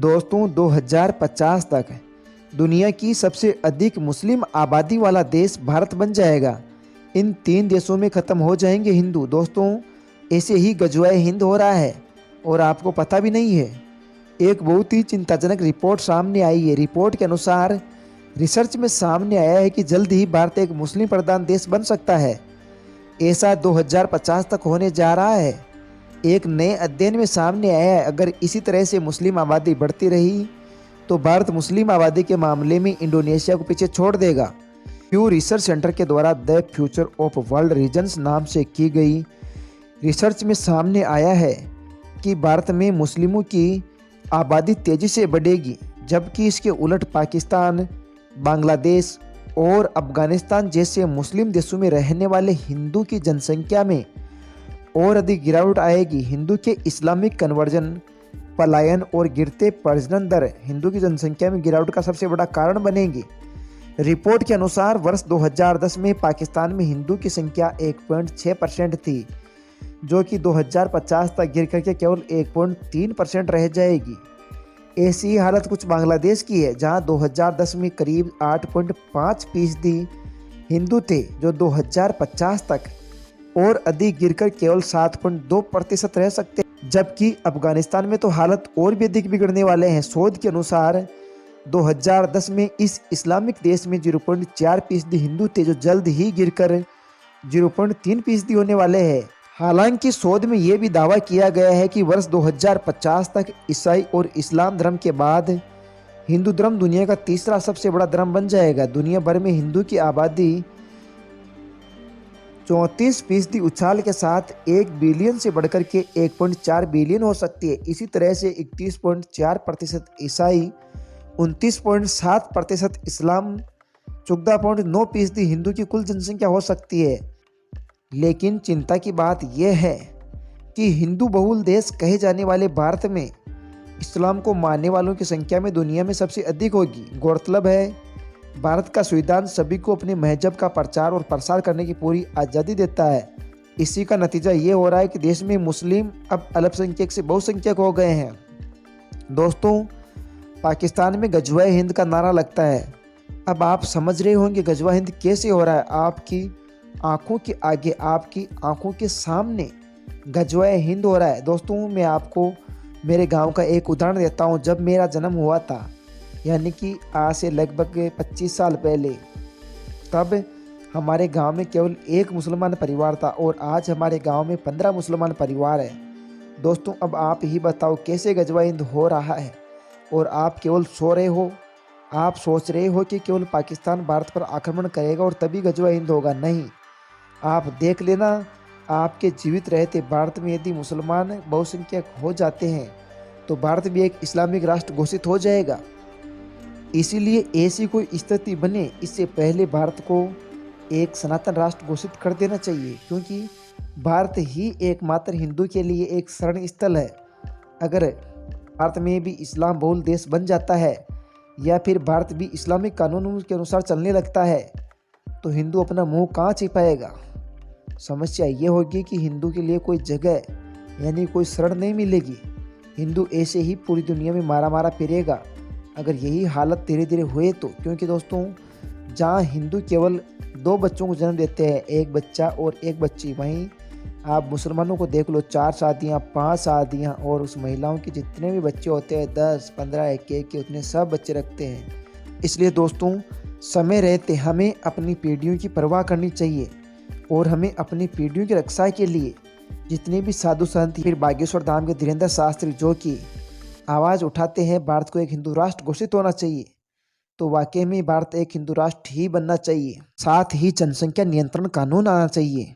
दोस्तों 2050 तक दुनिया की सबसे अधिक मुस्लिम आबादी वाला देश भारत बन जाएगा। इन 3 देशों में ख़त्म हो जाएंगे हिंदू। दोस्तों ऐसे ही गजवाए हिंद हो रहा है और आपको पता भी नहीं है। एक बहुत ही चिंताजनक रिपोर्ट सामने आई है। रिपोर्ट के अनुसार रिसर्च में सामने आया है कि जल्द ही भारत एक मुस्लिम प्रधान देश बन सकता है। ऐसा 2050 तक होने जा रहा है। एक नए अध्ययन में सामने आया है अगर इसी तरह से मुस्लिम आबादी बढ़ती रही तो भारत मुस्लिम आबादी के मामले में इंडोनेशिया को पीछे छोड़ देगा। प्यू रिसर्च सेंटर के द्वारा the future of world regions नाम से की गई रिसर्च में सामने आया है कि भारत में मुस्लिमों की आबादी तेज़ी से बढ़ेगी, जबकि इसके उलट पाकिस्तान, बांग्लादेश और अफगानिस्तान जैसे मुस्लिम देशों में रहने वाले हिंदू की जनसंख्या में और अधिक गिरावट आएगी। हिंदू के इस्लामिक कन्वर्जन, पलायन और गिरते प्रजनन दर हिंदू की जनसंख्या में गिरावट का सबसे बड़ा कारण बनेंगे। रिपोर्ट के अनुसार वर्ष 2010 में पाकिस्तान में हिंदू की संख्या 1.6% थी, जो कि 2050 तक गिर करके केवल 1.3% रह जाएगी। ऐसी ही हालत कुछ बांग्लादेश की है, जहां 2010 में करीब 8.5% हिंदू थे, जो 2050 तक और अधिक गिरकर केवल 7.2% रह सकते हैं। जबकि अफगानिस्तान में तो हालत और भी अधिक बिगड़ने वाले हैं। शोध के अनुसार 2010 में इस इस्लामिक देश में 0.4% हिंदू थे, जो जल्द ही गिरकर 0.3% होने वाले हैं। हालांकि शोध में यह भी दावा किया गया है कि वर्ष 2050 तक ईसाई और इस्लाम धर्म के बाद हिंदू धर्म दुनिया का तीसरा सबसे बड़ा धर्म बन जाएगा। दुनिया भर में हिंदू की आबादी 34% उछाल के साथ 1 बिलियन से बढ़कर के 1.4 बिलियन हो सकती है। इसी तरह से 31.4% ईसाई, 29.7% इस्लाम, 14.9% हिंदू की कुल जनसंख्या हो सकती है। लेकिन चिंता की बात यह है कि हिंदू बहुल देश कहे जाने वाले भारत में इस्लाम को मानने वालों की संख्या में दुनिया में सबसे अधिक होगी। गौरतलब है भारत का संविधान सभी को अपने मजहब का प्रचार और प्रसार करने की पूरी आज़ादी देता है। इसी का नतीजा ये हो रहा है कि देश में मुस्लिम अब अल्पसंख्यक से बहुसंख्यक हो गए हैं। दोस्तों पाकिस्तान में गजवाए हिंद का नारा लगता है। अब आप समझ रहे होंगे गजवा हिंद कैसे हो रहा है। आपकी आंखों के आगे, आपकी आंखों के सामने गजवाए हिंद हो रहा है। दोस्तों मैं आपको मेरे गांव का एक उदाहरण देता हूं। जब मेरा जन्म हुआ था, यानी कि आज से लगभग 25 साल पहले, तब हमारे गांव में केवल एक मुसलमान परिवार था और आज हमारे गांव में 15 मुसलमान परिवार है। दोस्तों अब आप ही बताओ कैसे गजवा हिंद हो रहा है। और आप केवल सो रहे हो, आप सोच रहे हो कि केवल पाकिस्तान भारत पर आक्रमण करेगा और तभी गजवा हिंद होगा। नहीं, आप देख लेना, आपके जीवित रहते भारत में यदि मुसलमान बहुसंख्यक हो जाते हैं तो भारत भी एक इस्लामिक राष्ट्र घोषित हो जाएगा। इसीलिए ऐसी कोई स्थिति बने इससे पहले भारत को एक सनातन राष्ट्र घोषित कर देना चाहिए, क्योंकि भारत ही एकमात्र हिंदू के लिए एक शरण स्थल है। अगर भारत में भी इस्लाम बहुल देश बन जाता है या फिर भारत भी इस्लामिक कानूनों के अनुसार चलने लगता है तो हिंदू अपना मुंह कहाँ छिपाएगा। समस्या ये होगी कि हिंदू के लिए कोई जगह यानी कोई शरण नहीं मिलेगी। हिंदू ऐसे ही पूरी दुनिया में मारा मारा फिरेगा अगर यही हालत धीरे धीरे हुए तो। क्योंकि दोस्तों जहाँ हिंदू केवल 2 बच्चों को जन्म देते हैं, एक बच्चा और एक बच्ची, वहीं आप मुसलमानों को देख लो 4 शादियाँ, 5 शादियाँ, और उस महिलाओं के जितने भी बच्चे होते हैं 10, 15, एक के उतने सब बच्चे रखते हैं। इसलिए दोस्तों समय रहते हमें अपनी पीढ़ियों की परवाह करनी चाहिए और हमें अपनी पीढ़ियों की रक्षा के लिए जितने भी साधु संत, फिर बागेश्वर धाम के धीरेन्द्र शास्त्री जो कि आवाज़ उठाते हैं भारत को एक हिंदू राष्ट्र घोषित होना चाहिए, तो वाकई में भारत एक हिंदू राष्ट्र ही बनना चाहिए। साथ ही जनसंख्या नियंत्रण कानून आना चाहिए।